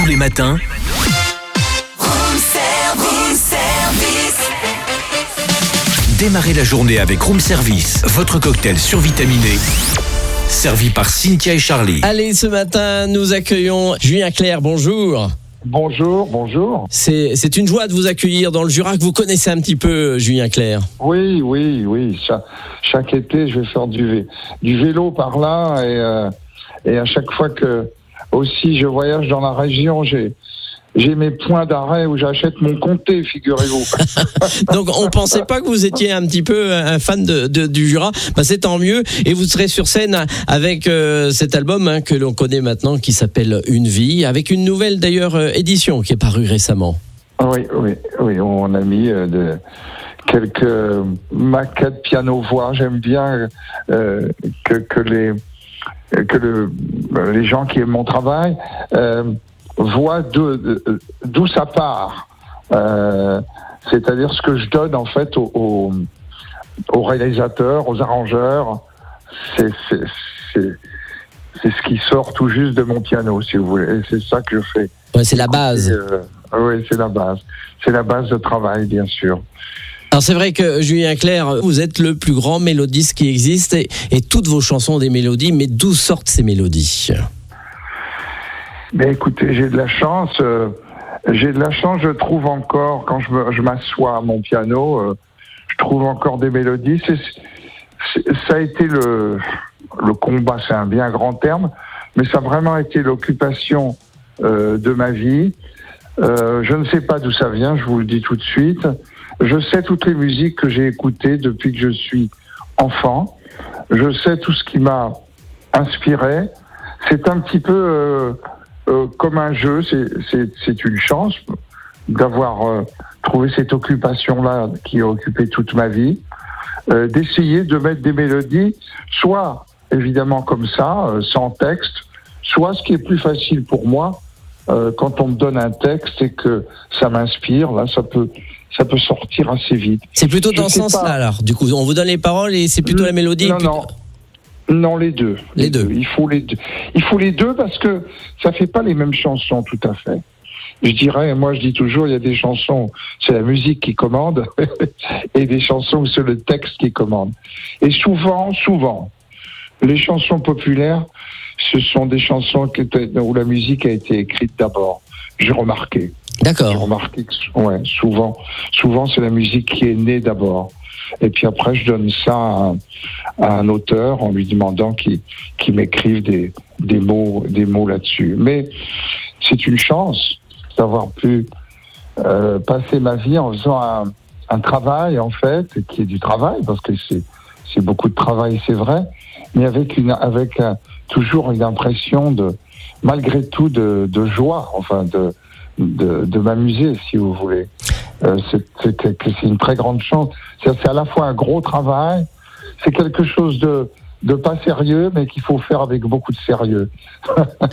Tous les matins, démarrez la journée avec Room Service, votre cocktail survitaminé, servi par Cynthia et Charlie. Allez, ce matin, nous accueillons Julien Clerc, bonjour. Bonjour. C'est une joie de vous accueillir dans le Jura, que vous connaissez un petit peu, Julien Clerc. Oui. Chaque été, je vais faire du vélo par là et à chaque fois que aussi je voyage dans la région, j'ai mes points d'arrêt où j'achète mon comté, figurez-vous. Donc on pensait pas que vous étiez un petit peu un fan du Jura. C'est tant mieux. Et vous serez sur scène avec cet album que l'on connaît maintenant, qui s'appelle Une vie, avec une nouvelle d'ailleurs édition qui est parue récemment. Oui, on a mis quelques maquettes piano-voix. J'aime bien que les gens qui aiment mon travail voient d'où ça part. C'est-à-dire ce que je donne en fait aux réalisateurs, aux arrangeurs. C'est ce qui sort tout juste de mon piano, si vous voulez. Et c'est ça que je fais. Ouais, c'est la base. Oui, c'est la base. C'est la base de travail, bien sûr. Alors c'est vrai que Julien Clerc, vous êtes le plus grand mélodiste qui existe et toutes vos chansons ont des mélodies, mais d'où sortent ces mélodies ? Mais écoutez, j'ai de la chance, je trouve encore, quand je m'assois à mon piano, je trouve encore des mélodies. Ça a été le combat, c'est un bien grand terme, mais ça a vraiment été l'occupation de ma vie. Je ne sais pas d'où ça vient, je vous le dis tout de suite. Je sais toutes les musiques que j'ai écoutées depuis que je suis enfant. Je sais tout ce qui m'a inspiré. C'est un petit peu comme un jeu. C'est une chance d'avoir trouvé cette occupation-là qui a occupé toute ma vie. D'essayer de mettre des mélodies, soit évidemment comme ça, sans texte, soit ce qui est plus facile pour moi, quand on me donne un texte et que ça m'inspire, là, ça peut sortir assez vite. C'est plutôt dans ce sens-là, alors. Du coup, on vous donne les paroles et c'est plutôt la mélodie. Non, les deux. Les deux. Il faut les deux parce que ça fait pas les mêmes chansons, tout à fait. Je dis toujours, il y a des chansons, c'est la musique qui commande, et des chansons où c'est le texte qui commande. Et souvent, les chansons populaires, ce sont des chansons où la musique a été écrite d'abord. J'ai remarqué. D'accord. J'ai remarqué que souvent c'est la musique qui est née d'abord. Et puis après, je donne ça à un auteur en lui demandant qu'il m'écrive des mots là-dessus. Mais c'est une chance d'avoir pu passer ma vie en faisant un travail, en fait, qui est du travail, parce que c'est beaucoup de travail, c'est vrai, mais avec toujours une impression malgré tout de joie, enfin de m'amuser, si vous voulez. C'est une très grande chance. C'est à la fois un gros travail, c'est quelque chose de pas sérieux, mais qu'il faut faire avec beaucoup de sérieux.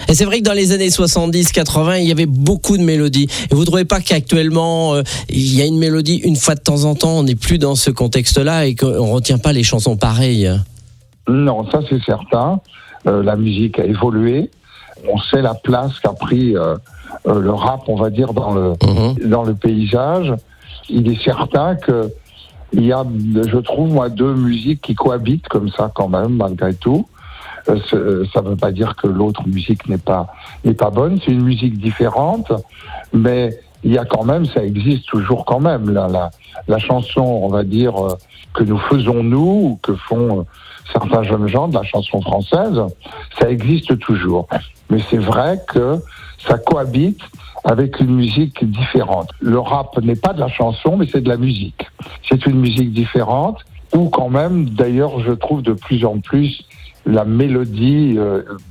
Et c'est vrai que dans les années 70-80, il y avait beaucoup de mélodies. Et vous ne trouvez pas qu'actuellement, il y a une mélodie une fois de temps en temps, on n'est plus dans ce contexte-là et qu'on ne retient pas les chansons pareilles ? Non, ça c'est certain. La musique a évolué. On sait la place qu'a pris le rap, on va dire, dans le paysage. Il est certain que il y a, je trouve, moi, deux musiques qui cohabitent comme ça quand même, malgré tout. Ça ne veut pas dire que l'autre musique n'est pas bonne. C'est une musique différente, mais il y a quand même, ça existe toujours quand même. La chanson, on va dire, que nous faisons nous, ou que font certains jeunes gens de la chanson française, ça existe toujours. Mais c'est vrai que ça cohabite avec une musique différente. Le rap n'est pas de la chanson, mais c'est de la musique. C'est une musique différente, où quand même, d'ailleurs, je trouve de plus en plus la mélodie,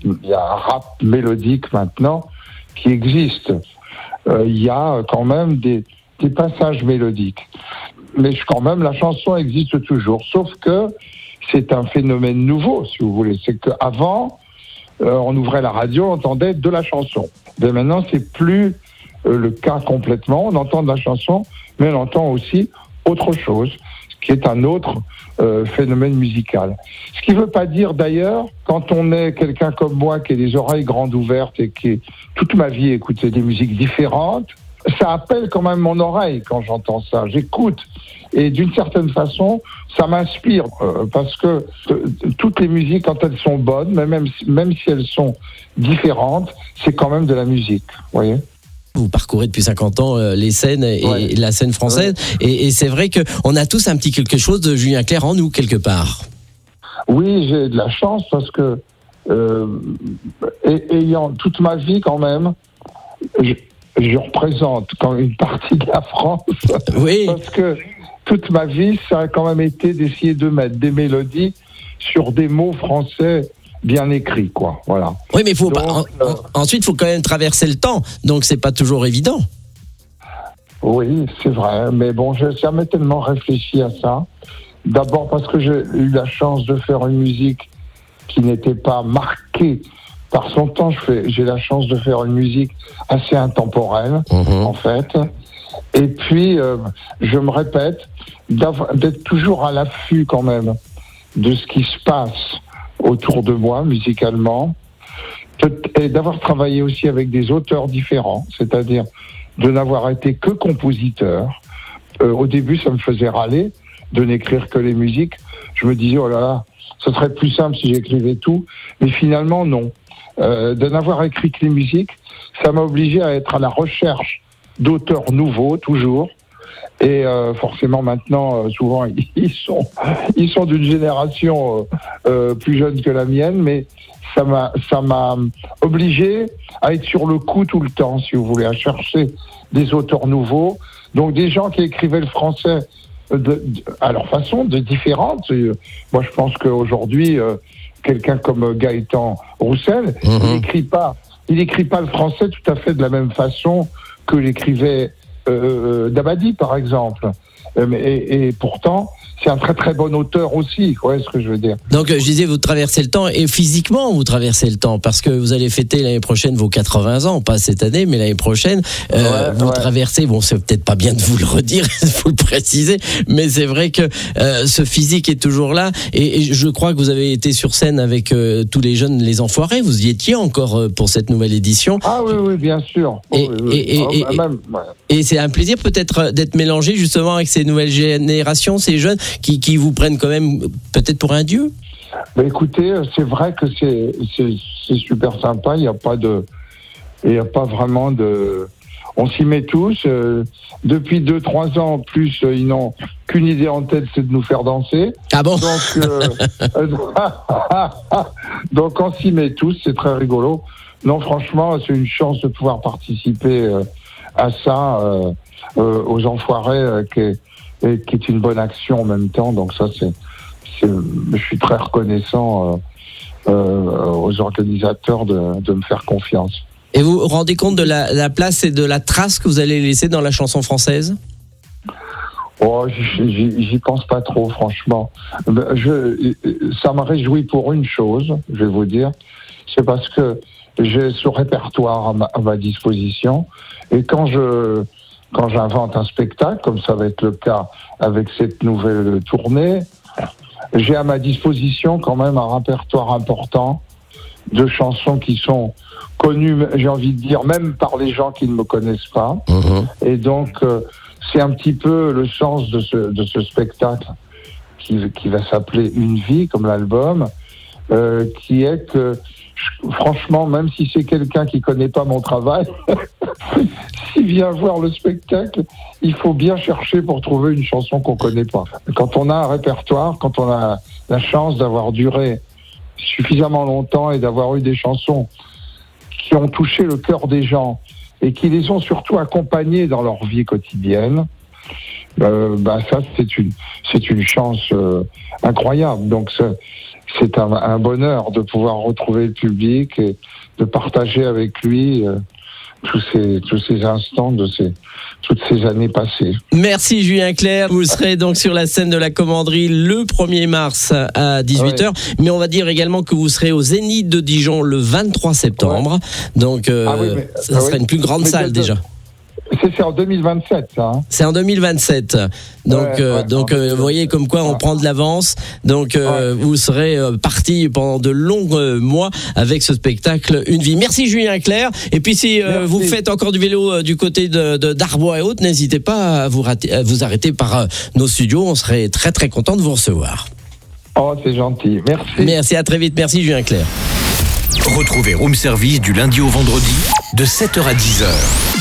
il y a un rap mélodique maintenant qui existe. Il y a quand même des passages mélodiques. Mais quand même, la chanson existe toujours, sauf que c'est un phénomène nouveau, si vous voulez. C'est qu'avant, on ouvrait la radio, on entendait de la chanson. Mais maintenant, c'est plus le cas complètement. On entend de la chanson, mais on entend aussi autre chose, qui est un autre phénomène musical. Ce qui ne veut pas dire d'ailleurs, quand on est quelqu'un comme moi qui a les oreilles grandes ouvertes et qui toute ma vie écouté des musiques différentes, ça appelle quand même mon oreille quand j'entends ça. J'écoute et d'une certaine façon, ça m'inspire parce que toutes les musiques, quand elles sont bonnes, même si elles sont différentes, c'est quand même de la musique, vous voyez. Vous parcourez depuis 50 ans les scènes et la scène française, et c'est vrai qu'on a tous un petit quelque chose de Julien Clerc en nous, quelque part. Oui, j'ai de la chance parce que, ayant toute ma vie quand même, je représente quand même une partie de la France. Oui. Parce que toute ma vie, ça a quand même été d'essayer de mettre des mélodies sur des mots français bien écrits, quoi. Voilà. Oui, mais ensuite, il faut quand même traverser le temps, donc c'est pas toujours évident. Oui, c'est vrai, mais bon, j'ai jamais tellement réfléchi à ça. D'abord parce que j'ai eu la chance de faire une musique qui n'était pas marquée par son temps. J'ai la chance de faire une musique assez intemporelle, en fait. Et puis, je me répète, d'être toujours à l'affût quand même de ce qui se passe autour de moi, musicalement, et d'avoir travaillé aussi avec des auteurs différents, c'est-à-dire de n'avoir été que compositeur. Au début, ça me faisait râler de n'écrire que les musiques. Je me disais, oh là là, ce serait plus simple si j'écrivais tout. Mais finalement, non. De n'avoir écrit que les musiques, ça m'a obligé à être à la recherche d'auteurs nouveaux, toujours. Et forcément, maintenant, souvent, ils sont d'une génération plus jeune que la mienne, mais ça m'a obligé à être sur le coup tout le temps, si vous voulez, à chercher des auteurs nouveaux. Donc, des gens qui écrivaient le français à leur façon, différente. Moi, je pense qu'aujourd'hui, quelqu'un comme Gaëtan Roussel, il n'écrit pas le français tout à fait de la même façon que l'écrivait Dabadi, par exemple. Et pourtant, c'est un très très bon auteur aussi, quoi, ce que je veux dire. Donc, je disais, vous traversez le temps, et physiquement, vous traversez le temps, parce que vous allez fêter l'année prochaine vos 80 ans, pas cette année, mais l'année prochaine, vous traversez, bon, c'est peut-être pas bien de vous le redire, il faut le préciser, mais c'est vrai que ce physique est toujours là, et je crois que vous avez été sur scène avec tous les jeunes, les Enfoirés, vous y étiez encore pour cette nouvelle édition. Ah oui, bien sûr. Et c'est un plaisir peut-être d'être mélangé justement avec ces nouvelles générations, ces jeunes qui vous prennent quand même peut-être pour un dieu. Mais écoutez, c'est vrai que c'est super sympa. Il n'y a pas vraiment de. On s'y met tous. Depuis 2-3 ans en plus, ils n'ont qu'une idée en tête, c'est de nous faire danser. Ah bon? Donc on s'y met tous. C'est très rigolo. Non, franchement, c'est une chance de pouvoir participer à ça aux Enfoirés, qui est une bonne action en même temps. Donc ça, je suis très reconnaissant aux organisateurs de me faire confiance. Et vous vous rendez compte de la place et de la trace que vous allez laisser dans la chanson française? Oh, j'y pense pas trop, franchement. Ça me réjouit pour une chose, je vais vous dire, c'est parce que j'ai ce répertoire à ma disposition, et quand j'invente un spectacle, comme ça va être le cas avec cette nouvelle tournée, j'ai à ma disposition quand même un répertoire important de chansons qui sont connues, j'ai envie de dire, même par les gens qui ne me connaissent pas. Et donc, c'est un petit peu le sens de ce spectacle qui va s'appeler Une vie, comme l'album, qui est que, franchement, même si c'est quelqu'un qui connaît pas mon travail, s'il vient voir le spectacle, il faut bien chercher pour trouver une chanson qu'on connaît pas. Quand on a un répertoire, quand on a la chance d'avoir duré suffisamment longtemps et d'avoir eu des chansons qui ont touché le cœur des gens et qui les ont surtout accompagnés dans leur vie quotidienne, ça c'est une chance incroyable. Donc c'est un bonheur de pouvoir retrouver le public et de partager avec lui tous ces instants toutes ces années passées. Merci Julien Clerc. Vous serez donc sur la scène de la Commanderie le 1er mars à 18h. Mais on va dire également que vous serez au Zénith de Dijon le 23 septembre. Donc ça sera une plus grande salle déjà. C'est en 2027, ça. Hein. C'est en 2027. Donc, vous voyez comme quoi on prend de l'avance. Donc, vous serez parti pendant de longs mois avec ce spectacle Une vie. Merci Julien Clerc. Et puis, si vous faites encore du vélo du côté d'Arbois et Haute, n'hésitez pas à vous arrêter par nos studios. On serait très très content de vous recevoir. Oh, c'est gentil. Merci. Merci, à très vite. Merci Julien Clerc. Retrouvez Room Service du lundi au vendredi de 7h à 10h.